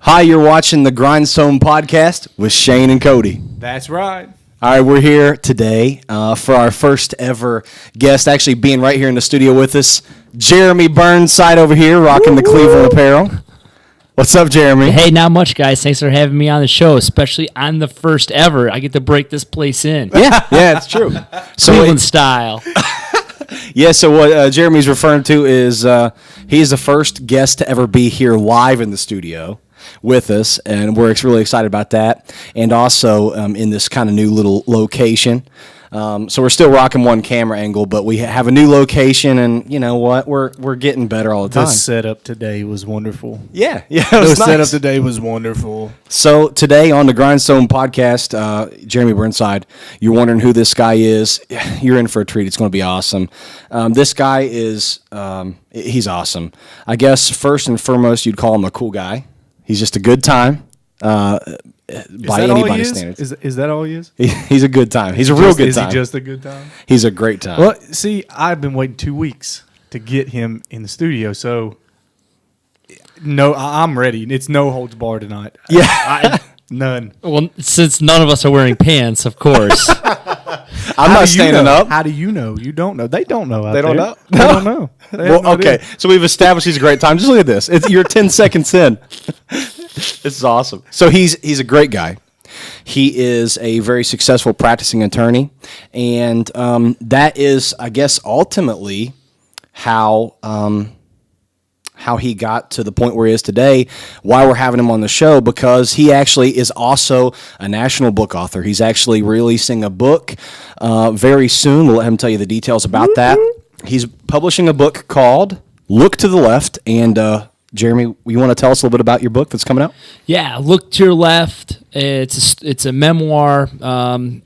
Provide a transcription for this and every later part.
Hi, you're watching the Grindstone podcast with Shane and Cody. That's right. All right, we're here today for our first ever guest, actually being right here in the studio with us, Jeremy Burnside over here, rocking the Cleveland apparel. What's up, Jeremy? Hey, not much, guys. Thanks for having me on the show, especially on the first ever. I get to break this place in. Yeah, it's true. Cleveland style. Yeah, so what Jeremy's referring to is he's the first guest to ever be here live in the studio with us, and we're really excited about that. And also in this kind of new little location. So we're still rocking one camera angle, but we have a new location, and you know what? We're getting better all the time. The setup today was wonderful. Yeah, The setup today was wonderful. So today on the Grindstone podcast, Jeremy Burnside, you're wondering who this guy is. You're in for a treat. It's going to be awesome. This guy is he's awesome. I guess first and foremost, you'd call him a cool guy. He's just a good time. By anybody's standards. Is that all he is? He's a good time. He's a real good time. Is he just a good time? He's a great time. Well, see, I've been waiting 2 weeks to get him in the studio, so no, I'm ready. It's no holds barred tonight. Yeah. None. Well, since none of us are wearing pants, of course. I'm not standing up. How do you know? You don't know. They don't know. They don't know? They don't know. Well, okay. So we've established he's a great time. Just look at this. You're 10 seconds in. This is awesome. So he's a great guy. He is a very successful practicing attorney, and that is, I guess, ultimately how he got to the point where he is today, why we're having him on the show, because he actually is also a national book author. He's actually releasing a book very soon. We'll let him tell you the details about that. He's publishing a book called Look to the Left, and Jeremy, you want to tell us a little bit about your book that's coming out? Yeah, Look to Your Left. It's a memoir. In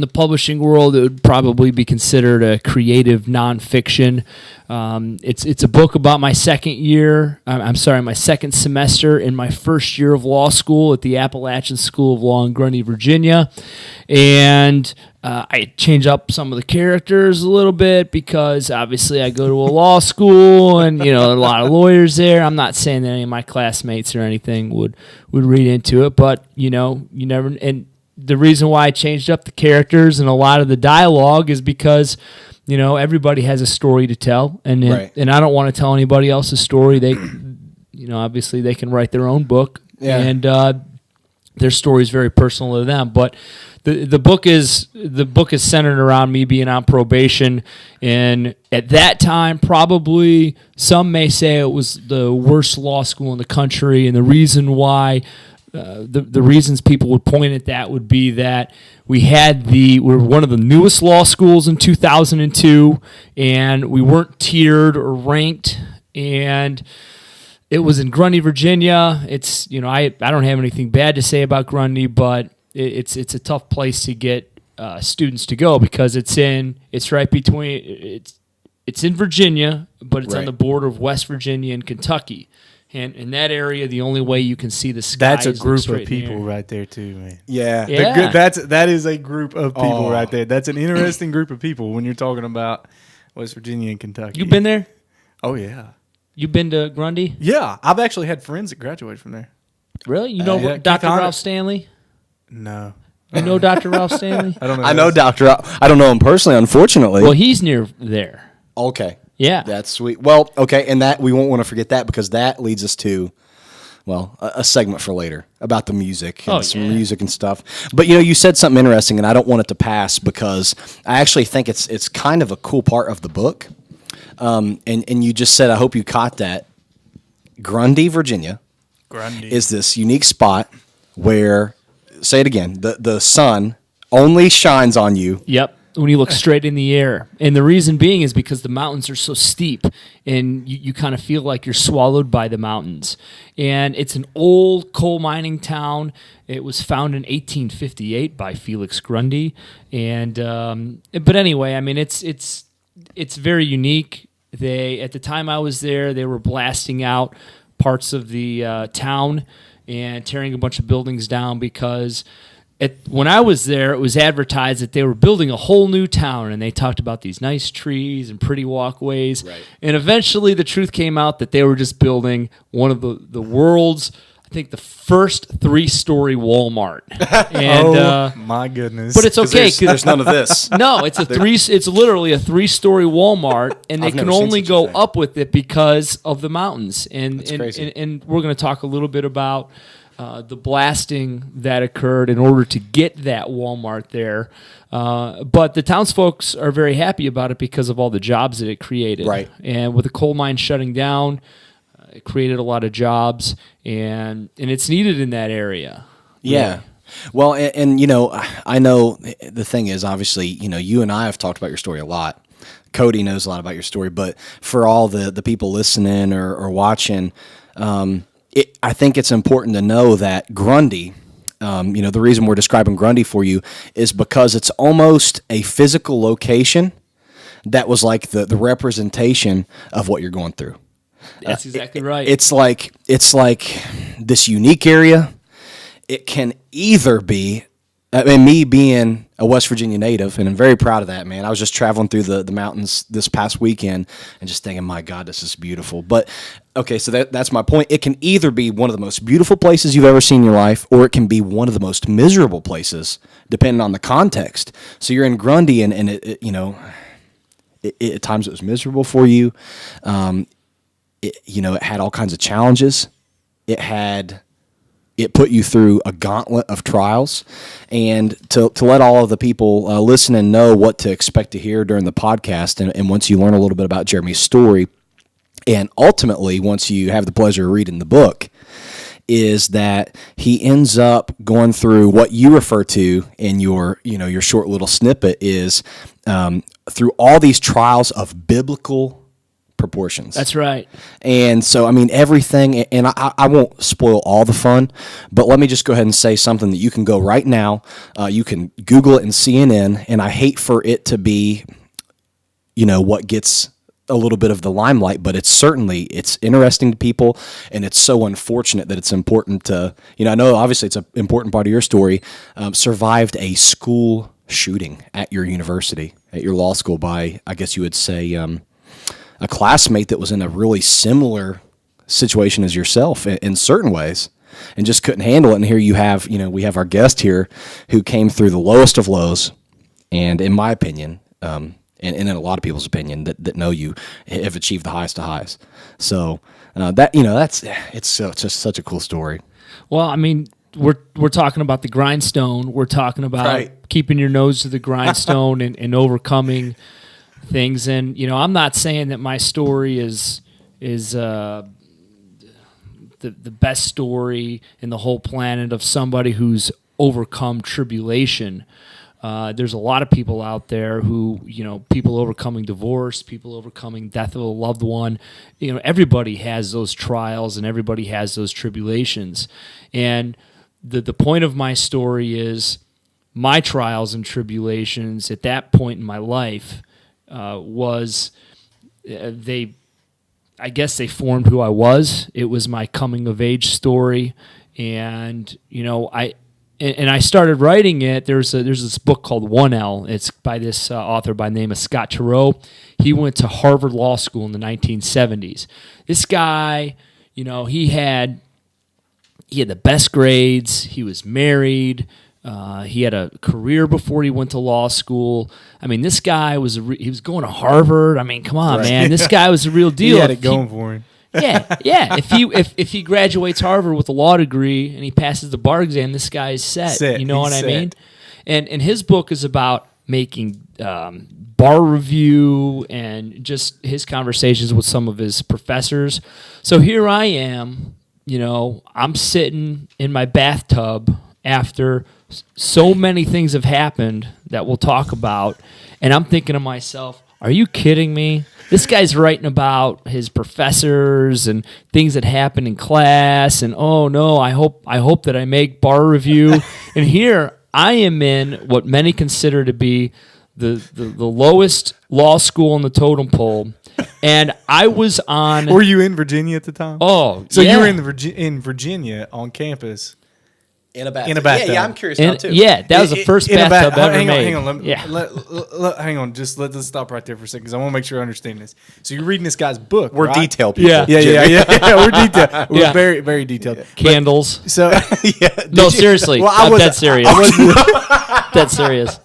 the publishing world, it would probably be considered a creative nonfiction. It's a book about my second semester in my first year of law school at the Appalachian School of Law in Grundy, Virginia, and I change up some of the characters a little bit because obviously I go to a law school and a lot of lawyers there. I'm not saying that any of my classmates or anything would read into it, but you never. And the reason why I changed up the characters and a lot of the dialogue is because everybody has a story to tell, and right. And I don't want to tell anybody else's story. They, obviously they can write their own book, and their story is very personal to them, but. The book is centered around me being on probation, and at that time, probably some may say it was the worst law school in the country. And the reason why, the reasons people would point at that would be that we're one of the newest law schools in 2002, and we weren't tiered or ranked, and it was in Grundy, Virginia. It's I don't have anything bad to say about Grundy, but it's a tough place to get students to go because it's in Virginia, but it's right. on the border of West Virginia and Kentucky, and in that area, the only way you can see the sky. That's a is group of in people the right there too, man. Yeah. That is a group of people right there. That's an interesting group of people when you're talking about West Virginia and Kentucky. You been there? Oh yeah. You been to Grundy? Yeah, I've actually had friends that graduated from there. Really? You know Dr. Ralph Stanley? No. You know Dr. Ralph Stanley? I don't know. I know Dr. I don't know him personally, unfortunately. Well, he's near there. Okay. Yeah. That's sweet. Well, okay, and that we won't want to forget that because that leads us to, a segment for later about the music and some music and stuff. But, you said something interesting, and I don't want it to pass because I actually think it's kind of a cool part of the book. And you just said, I hope you caught that, Grundy, Virginia is this unique spot where, say it again, the sun only shines on you. Yep. When you look straight in the air. And the reason being is because the mountains are so steep and you kind of feel like you're swallowed by the mountains. And it's an old coal mining town. It was founded in 1858 by Felix Grundy. And but anyway, I mean it's very unique. At the time I was there, they were blasting out parts of the town and tearing a bunch of buildings down because when I was there, it was advertised that they were building a whole new town, and they talked about these nice trees and pretty walkways. Right. And eventually, the truth came out that they were just building one of the world's, I think, the first 3-story Walmart. And, my goodness! but it's okay. There's none of this. No, it's literally a 3-story Walmart, and they I've can never seen only such a go thing. up with it because of the mountains. And crazy. and we're going to talk a little bit about the blasting that occurred in order to get that Walmart there. But the townsfolk are very happy about it because of all the jobs that it created. Right. And with the coal mine shutting down, it created a lot of jobs, and it's needed in that area. Yeah. Well, and you know, I know the thing is, obviously, you know, you and I have talked about your story a lot. Cody knows a lot about your story, but for all the people listening or watching, I think it's important to know that Grundy, you know, the reason we're describing Grundy for you is because it's almost a physical location that was like the representation of what you're going through. That's exactly right. It's like this unique area. It can either be, I mean, me being a West Virginia native, and I'm very proud of that, man. I was just traveling through the mountains this past weekend and just thinking, my God, this is beautiful. But, okay, so that's my point. It can either be one of the most beautiful places you've ever seen in your life, or it can be one of the most miserable places, depending on the context. So you're in Grundy, and it you know, at times it was miserable for you. You know, it had all kinds of challenges. It put you through a gauntlet of trials. And to let all of the people listen and know what to expect to hear during the podcast, and once you learn a little bit about Jeremy's story, and ultimately once you have the pleasure of reading the book, is that he ends up going through what you refer to in your short little snippet is through all these trials of biblical proportions. That's right. And so, I mean, everything, and I won't spoil all the fun, but let me just go ahead and say something that you can go right now. You can Google it in CNN, and I hate for it to be, you know, what gets a little bit of the limelight, but it's interesting to people, and it's so unfortunate that it's important to, you know, I know obviously it's an important part of your story, survived a school shooting at your university, at your law school by, I guess you would say, a classmate that was in a really similar situation as yourself in certain ways and just couldn't handle it. And here you have, you know, we have our guest here who came through the lowest of lows. And in my opinion, and in a lot of people's opinion that know you, have achieved the highest of highs. So that, you know, it's just such a cool story. Well, I mean, we're talking about the grindstone. We're talking about keeping your nose to the grindstone and overcoming things. And, you know, I'm not saying that my story is the best story in the whole planet of somebody who's overcome tribulation. There's a lot of people out there who, you know, people overcoming divorce, people overcoming death of a loved one. You know, everybody has those trials and everybody has those tribulations. And the point of my story is my trials and tribulations at that point in my life I guess they formed who I was. It was my coming of age story. And, you know, I started writing it. There's this book called 1L. It's by this author by the name of Scott Turow. He went to Harvard Law School in the 1970s. This guy, you know, he had the best grades. He was married. He had a career before he went to law school. I mean, this guy he was going to Harvard. I mean, come on, man. This guy was a real deal. He had it going for him. Yeah. If he graduates Harvard with a law degree and he passes the bar exam, this guy is set. You know what I mean? And his book is about making bar review and just his conversations with some of his professors. So here I am, you know, I'm sitting in my bathtub after so many things have happened that we'll talk about, and I'm thinking to myself, are you kidding me? This guy's writing about his professors and things that happened in class, and oh no, I hope that I make bar review. And here I am in what many consider to be the lowest law school on the totem pole, and I was on. Were you in Virginia at the time? Oh, so yeah. you were in Virginia on campus. In a bathtub. In a bathtub. Yeah, I'm curious now, too. Yeah, that was the first In a bathtub ever hang made. On, hang on. Yeah. Hang on. Just let's stop right there for a second because I want to make sure I understand this. So you're reading this guy's book. We're right? detailed people. Yeah. Yeah. We're detailed. We're Yeah. very, very detailed. Candles. So No, seriously. Well, I I'm was- dead serious. Dead serious.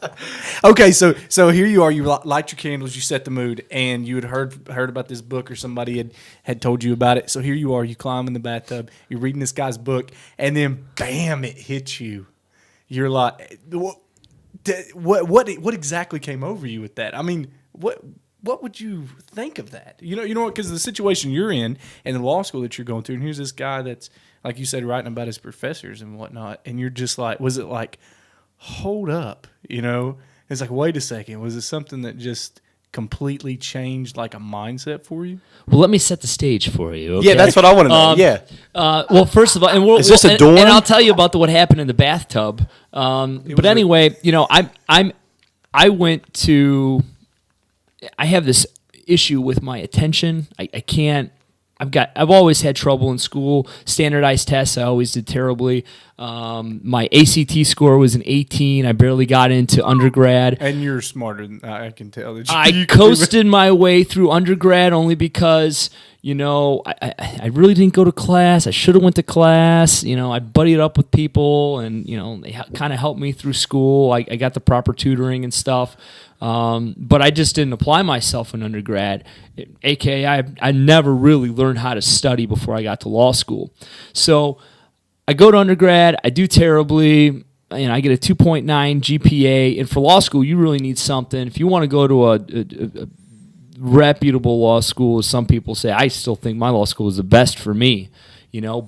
okay, so here you are. You light your candles. You set the mood, and you had heard about this book, or somebody had told you about it. So here you are. You climb in the bathtub. You're reading this guy's book, and then bam, it hits you. You're like, what exactly came over you with that? I mean, what would you think of that? You know what? Because the situation you're in and the law school that you're going through, and here's this guy that's, like you said, writing about his professors and whatnot, and you're just like, was it like, hold up, It's like, wait a second, was it something that just completely changed like a mindset for you? Well, let me set the stage for you. Okay? Yeah, that's what I want to know. Yeah. Well, first of all, and Is this a dorm? And I'll tell you about what happened in the bathtub. But anyway, I went to. I have this issue with my attention. I can't. I've always had trouble in school. Standardized tests, I always did terribly. My ACT score was an 18. I barely got into undergrad. And you're smarter than I can tell. That I coasted my way through undergrad only because, I really didn't go to class. I should have went to class. I buddied up with people, and they kind of helped me through school. I got the proper tutoring and stuff. But I just didn't apply myself in undergrad, aka I never really learned how to study before I got to law school. So I go to undergrad, I do terribly, I get a 2.9 GPA, and for law school you really need something. If you want to go to a reputable law school, as some people say, I still think my law school is the best for me.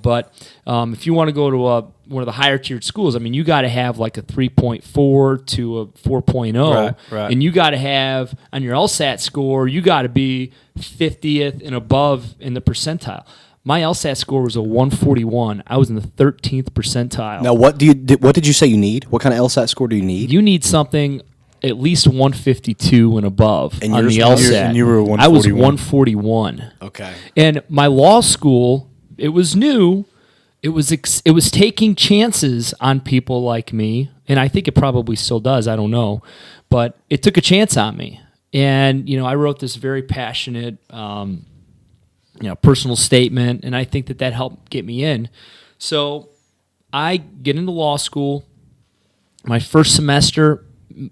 But if you want to go to one of the higher tiered schools, you got to have like a 3.4 to a 4.0, right. And you got to have on your LSAT score, you got to be 50th and above in the percentile. My LSAT score was a 141. I was in the 13th percentile. Now, what did you say you need? What kind of LSAT score do you need? You need something at least 152 and above and on the yours, LSAT. And you were 141. I was 141. Okay. And my law school, it was new. It was taking chances on people like me, and I think it probably still does. I don't know, but it took a chance on me. And I wrote this very passionate, personal statement, and I think that helped get me in. So I get into law school. My first semester,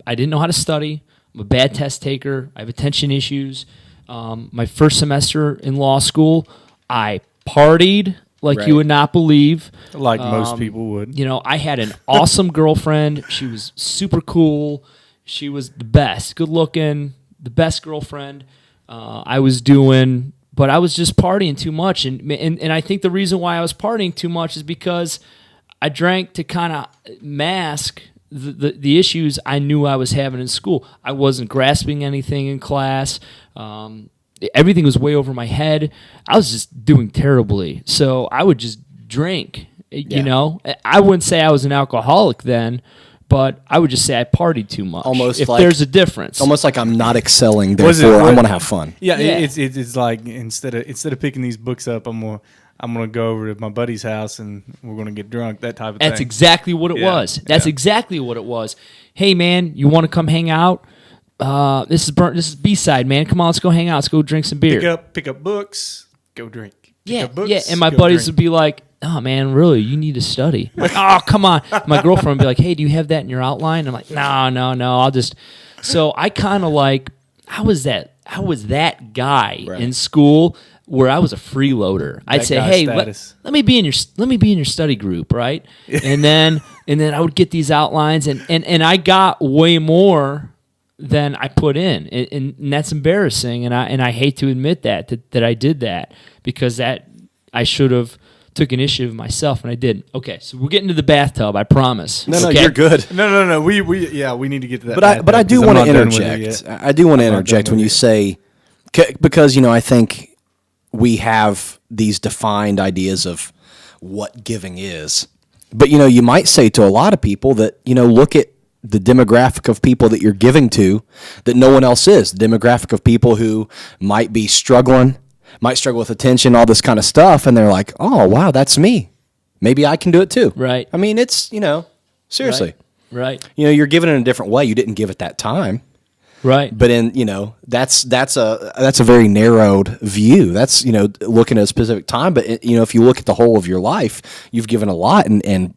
I didn't know how to study. I'm a bad test taker. I have attention issues. My first semester in law school, I partied like Right. you would not believe. Like most people would. I had an awesome girlfriend. She was super cool. She was the best, good looking, the best girlfriend I was doing. But I was just partying too much. And I think the reason why I was partying too much is because I drank to kind of mask the issues I knew I was having in school. I wasn't grasping anything in class. Everything was way over my head. I was just doing terribly. So I would just drink, I wouldn't say I was an alcoholic then, but I would just say I partied too much. Almost if like- there's a difference. Almost like I'm not excelling, Was it- therefore I what- want to have fun. Yeah, Yeah. It's like instead of picking these books up, I'm gonna go over to my buddy's house and we're gonna get drunk. That type of That's thing. exactly what it Yeah, was. That's yeah. exactly what it was. Hey man, you want to come hang out? This is B-side, man. Come on, let's go hang out. Let's go drink some beer. Pick up books, go drink. Pick Yeah, up books, yeah. And my go buddies drink. would be like, "Oh man, really? You need to study." I'm like, "Oh, come on." My girlfriend would be like, "Hey, do you have that in your outline?" I'm like, "No. I'll just." So I kind of like, I was that guy Right. in school where I was a freeloader. I'd That say, guy "Hey, status. let me be in your study group, right?" and then I would get these outlines, and I got way more than I put in, and that's embarrassing, and I hate to admit that I did that, because that I should have took an issue of myself, and I didn't. Okay, so we're getting to the bathtub, I promise. No, Okay? you're good. No. We need to get to that. But I do because want I'm to not done with it interject. yet. I do want to I'm not interject done when with you it. say, because I think we have these defined ideas of what giving is. But you might say to a lot of people that look at the demographic of people that you're giving to that no one else is. The demographic of people who might be struggling, might struggle with attention, all this kind of stuff, and they're like, "Oh, wow, that's me." maybe I can do it too. Right. I mean, it's, seriously. Right. You're giving it in a different way. You didn't give it that time. Right. But that's a very narrowed view. That's, looking at a specific time. But, if you look at the whole of your life, you've given a lot and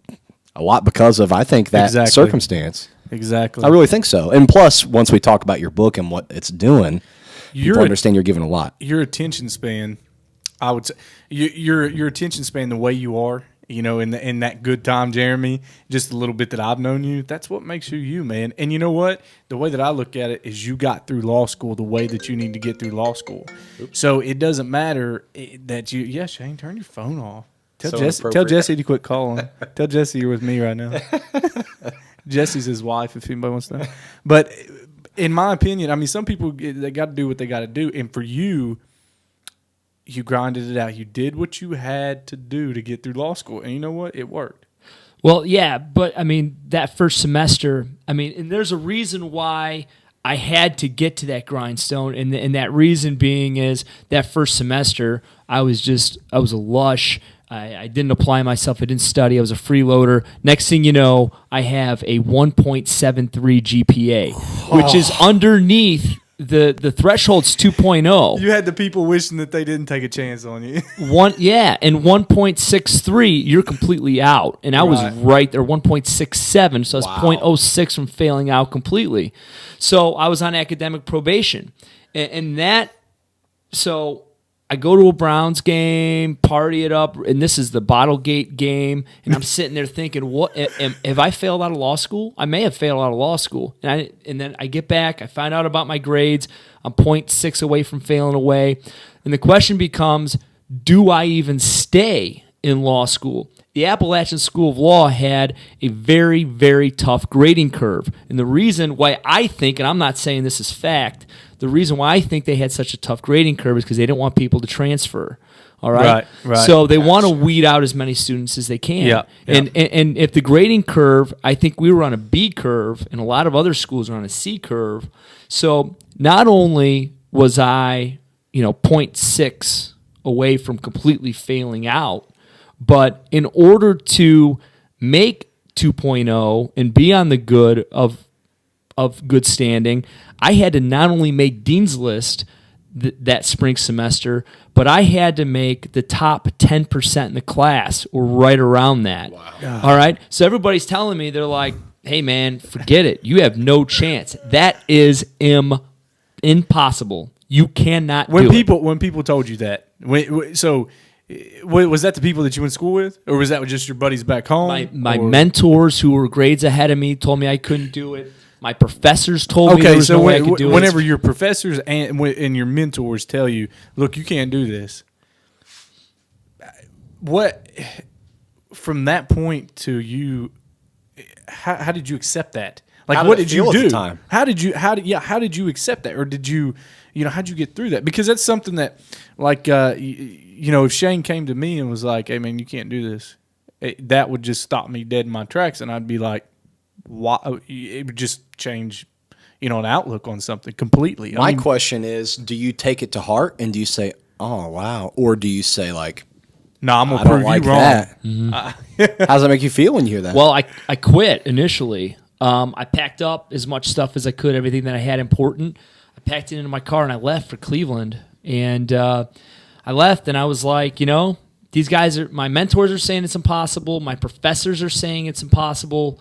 a lot because of, I think, that circumstance. Exactly. I really think so. And plus, once we talk about your book and what it's doing, people understand you're giving a lot. Your attention span, I would say, your attention span, the way you are, in that good time, Jeremy, just a little bit that I've known you, that's what makes you you, man. And you know what? The way that I look at it is you got through law school the way that you need to get through law school. Oops. So it doesn't matter that you, Shane, turn your phone off. Tell Jesse to quit calling. Tell Jesse you're with me right now. Jesse's his wife, if anybody wants to know. But in my opinion, I mean, some people, they got to do what they got to do. And for you, you grinded it out. You did what you had to do to get through law school. And you know what? It worked. Well, yeah, but I mean, that first semester, and there's a reason why I had to get to that grindstone. And that reason being is that first semester, I was a lush. I didn't apply myself. I didn't study. I was a freeloader. Next thing you know, I have a 1.73 GPA, which is underneath the threshold's 2.0. You had the people wishing that they didn't take a chance on you. And 1.63, you're completely out. And I was right there, 1.67, so I was 0.06 from failing out completely. So I was on academic probation. So I go to a Browns game, party it up, and this is the Bottlegate game, and I'm sitting there thinking, "What? Have I failed out of law school? I may have failed out of law school." And then I get back, I find out about my grades. I'm 0.6 away from failing away, and the question becomes, do I even stay in law school? The Appalachian School of Law had a very, very tough grading curve, and the reason why I think, and I'm not saying this is fact, the reason why I think they had such a tough grading curve is because they didn't want people to transfer. All right. Right. So they want to weed out as many students as they can. Yeah. And if the grading curve, I think we were on a B curve, and a lot of other schools are on a C curve. So not only was I, 0.6 away from completely failing out, but in order to make 2.0 and be on the good of good standing, I had to not only make Dean's List that spring semester, but I had to make the top 10% in the class or right around that. Wow. All right? So everybody's telling me, they're like, hey, man, forget it. You have no chance. That is impossible. You cannot do it. When people told you that, was that the people that you went to school with? Or was that just your buddies back home? My mentors who were grades ahead of me told me I couldn't do it. My professors told me there was no way I could do it. Whenever your professors and your mentors tell you, look, you can't do this, what, from that point to you, how did you accept that? Like, what did you do? How did you accept that? Or did you, how'd you get through that? Because that's something that, like, if Shane came to me and was like, hey, man, you can't do this, that would just stop me dead in my tracks. And I'd be like, why? It would just change, an outlook on something completely. My question is, do you take it to heart and do you say, oh, wow? Or do you say, like, no, I'm going to prove you wrong. That. Mm-hmm. How does that make you feel when you hear that? Well, I quit initially. I packed up as much stuff as I could, everything that I had important. I packed it into my car and I left for Cleveland. And I left and I was like, these guys my mentors are saying it's impossible. My professors are saying it's impossible.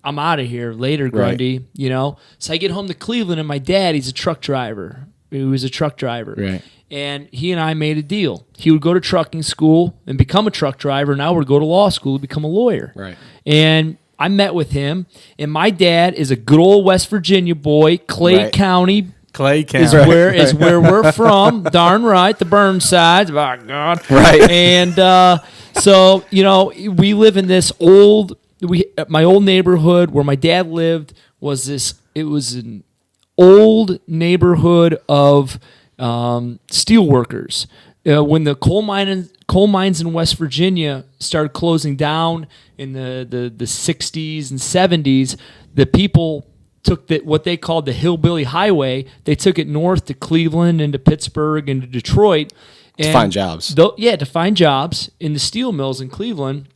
I'm out of here later, Grundy, right. So I get home to Cleveland, and my dad, he's a truck driver. He was a truck driver. Right. And he and I made a deal. He would go to trucking school and become a truck driver, and I would go to law school and become a lawyer. Right. And I met with him, and my dad is a good old West Virginia boy, Clay County. Clay County is where we're from. Darn right, the Burnside. By God. Right. And so, we live in this my old neighborhood where my dad lived it was an old neighborhood of steel workers. When the coal mines in West Virginia started closing down in the 60s and 70s, the people took what they called the Hillbilly Highway. They took it north to Cleveland and to Pittsburgh and to Detroit. To find jobs. To find jobs in the steel mills in Cleveland.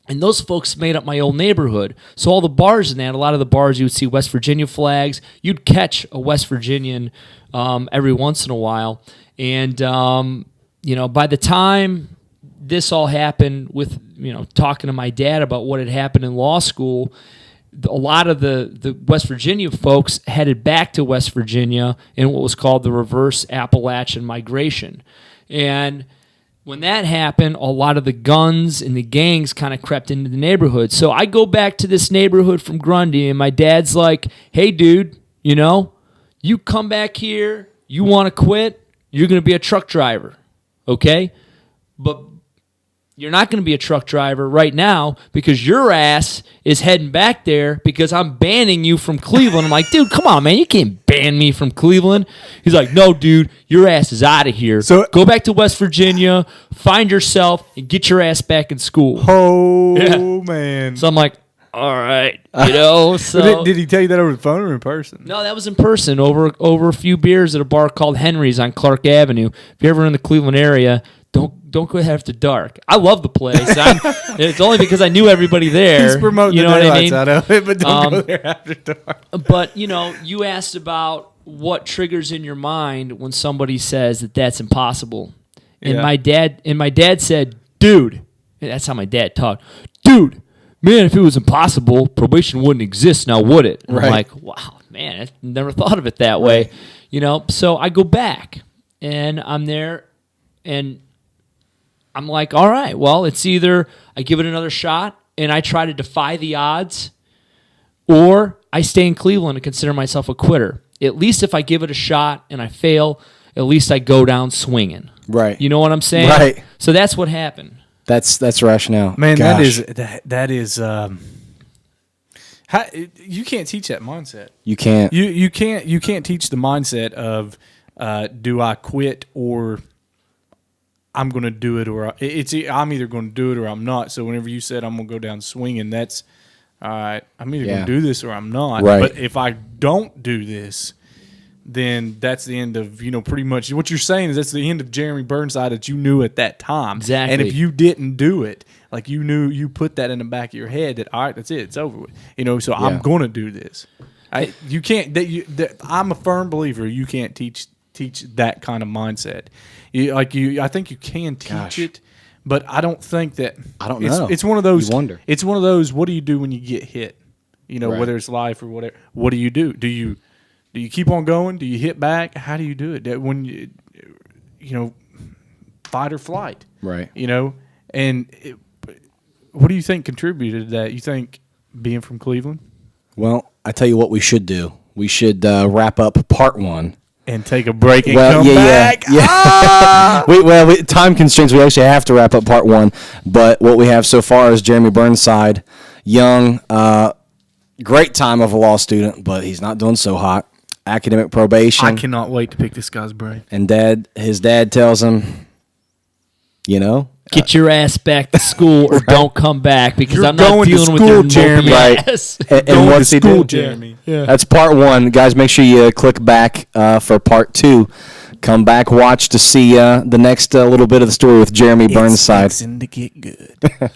And those folks made up my old neighborhood. So all the bars in that, a lot of the bars, you would see West Virginia flags. You'd catch a West Virginian every once in a while. And, by the time this all happened with, talking to my dad about what had happened in law school, a lot of the West Virginia folks headed back to West Virginia in what was called the reverse Appalachian migration. And when that happened, a lot of the guns and the gangs kind of crept into the neighborhood. So I go back to this neighborhood from Grundy, and my dad's like, hey, dude, you come back here, you want to quit, you're going to be a truck driver, okay? But you're not going to be a truck driver right now because your ass is heading back there because I'm banning you from Cleveland. I'm like, dude, come on, man. You can't ban me from Cleveland. He's like, no, dude, your ass is out of here. So go back to West Virginia, find yourself, and get your ass back in school. Oh, man. So I'm like, all right, So did he tell you that over the phone or in person? No, that was in person over a few beers at a bar called Henry's on Clark Avenue. If you're ever in the Cleveland area, don't go after dark. I love the place. It's only because I knew everybody there. He's promoting what I mean? Out of it, but don't go there after dark. But you asked about what triggers in your mind when somebody says that that's impossible. And my dad said, dude, that's how my dad talked. Dude, man, if it was impossible, probation wouldn't exist now, would it? And I'm like, wow, man, I never thought of it that way. So I go back and I'm there and I'm like, all right, well, it's either I give it another shot and I try to defy the odds, or I stay in Cleveland and consider myself a quitter. At least if I give it a shot and I fail, at least I go down swinging. Right. You know what I'm saying? Right. So that's what happened. That's rationale. Man, Gosh. that is you can't teach that mindset. You can't. You can't teach the mindset of do I quit or I'm going to do it, or I'm either going to do it or I'm not. So whenever you said I'm going to go down swinging, that's all right. I'm either going to do this or I'm not. Right. But if I don't do this, then that's the end of, pretty much what you're saying is that's the end of Jeremy Burnside that you knew at that time. Exactly. And if you didn't do it, like you knew, you put that in the back of your head that, all right, that's it, it's over with. So I'm going to do this. You can't. I'm a firm believer you can't teach that kind of mindset. I think you can teach it, but I don't think that. I don't know. It's one of those. You wonder. It's one of those. What do you do when you get hit? Right. Whether it's life or whatever. What do you do? Do you keep on going? Do you hit back? How do you do it? When fight or flight. Right. And what do you think contributed to that? You think being from Cleveland? Well, I tell you what we should do. We should wrap up part 1. And take a break and come back. Yeah. Ah! Time constraints, we actually have to wrap up part 1. But what we have so far is Jeremy Burnside, young, great time of a law student, but he's not doing so hot. Academic probation. I cannot wait to pick this guy's brain. And his dad tells him, get your ass back to school or don't come back because I'm not going to dealing with school, your Jeremy. mopey ass. And what's he do? Jeremy. Yeah. That's part 1. Guys, make sure you click back for part 2. Come back, watch to see the next little bit of the story with Jeremy Burnside. It's fixing to get good.